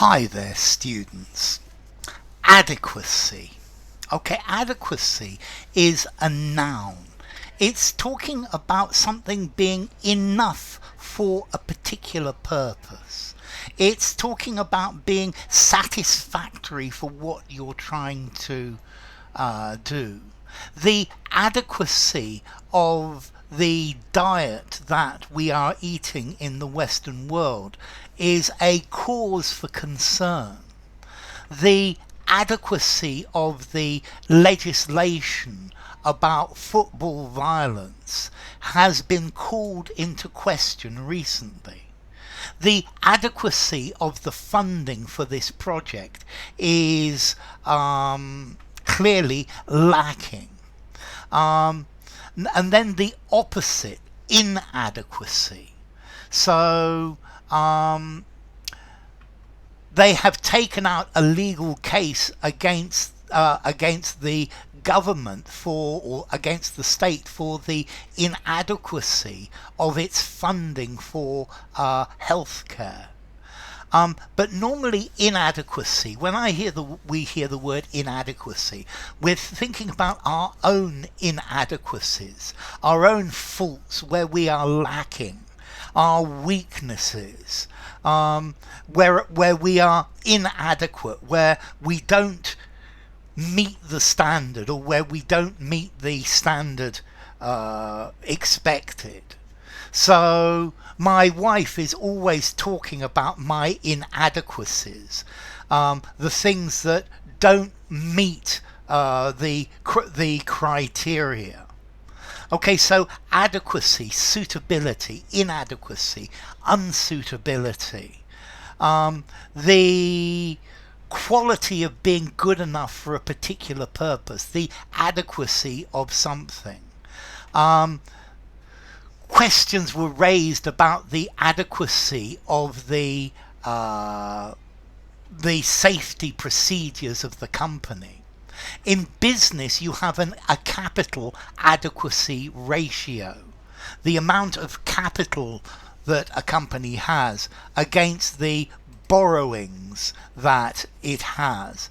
Hi there, students. Adequacy. Okay, adequacy is a noun. It's talking about something being enough for a particular purpose. It's talking about being satisfactory for what you're trying to do. The adequacy of the diet that we are eating in the Western world is a cause for concern. The adequacy of the legislation about football violence has been called into question recently. The adequacy of the funding for this project is clearly lacking. And then the opposite, inadequacy. So they have taken out a legal case against the government or against the state for the inadequacy of its funding for healthcare. But normally inadequacy, when we hear the word inadequacy, we're thinking about our own inadequacies, our own faults where we are lacking, our weaknesses, where we are inadequate, where we don't meet the standard, or where we don't meet the standard expected. So my wife is always talking about my inadequacies, the things that don't meet the criteria. Okay, so adequacy, suitability, inadequacy, unsuitability. The quality of being good enough for a particular purpose, the adequacy of something. Questions were raised about the adequacy of the safety procedures of the company. In business, you have a capital adequacy ratio, the amount of capital that a company has against the borrowings that it has.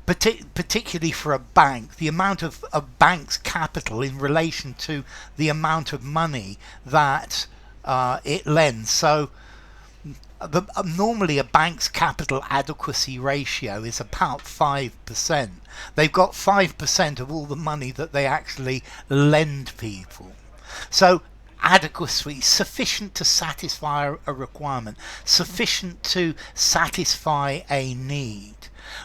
Particularly for a bank, the amount of a bank's capital in relation to the amount of money that it lends. So normally a bank's capital adequacy ratio is about 5%. They've got 5% of all the money that they actually lend people. So adequacy, sufficient to satisfy a requirement, sufficient to satisfy a need.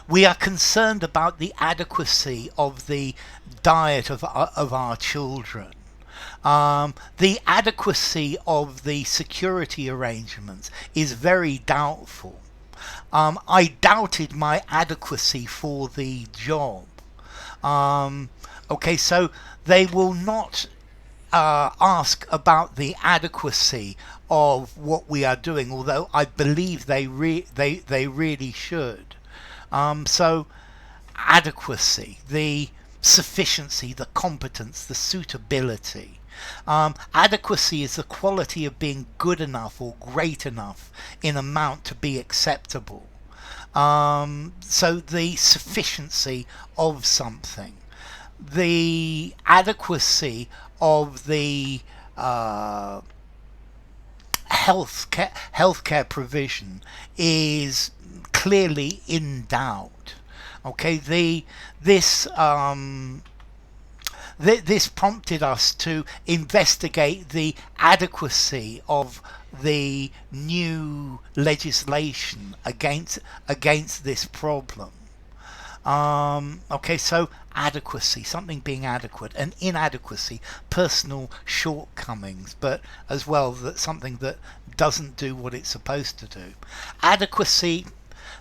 We are concerned about the adequacy of the diet of our children. The adequacy of the security arrangements is very doubtful. I doubted my adequacy for the job. Okay, so they will not ask about the adequacy of what we are doing, although I believe they really should. So adequacy, the sufficiency, the competence, the suitability. Adequacy is the quality of being good enough or great enough in amount to be acceptable. So the sufficiency of something. The adequacy of the healthcare provision is clearly in doubt. Okay, this prompted us to investigate the adequacy of the new legislation against this problem. Okay, so adequacy, something being adequate, and inadequacy, personal shortcomings, but as well that something that doesn't do what it's supposed to do. Adequacy,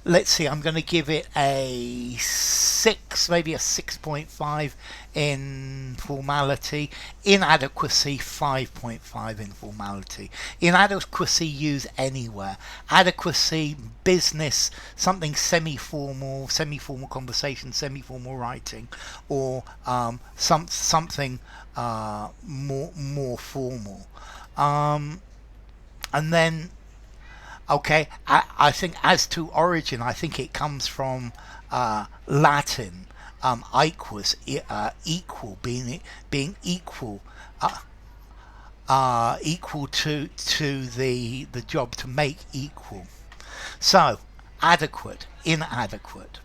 let's see, I'm going to give it a 6, maybe a 6.5 in formality. Inadequacy, 5.5 in formality. Inadequacy, use anywhere. Adequacy, business, something semi-formal conversation, semi-formal writing, or something more formal. And then Okay, I think as to origin, I think it comes from Latin, aequus, equal, being equal, equal to the job, to make equal. So, adequate, inadequate.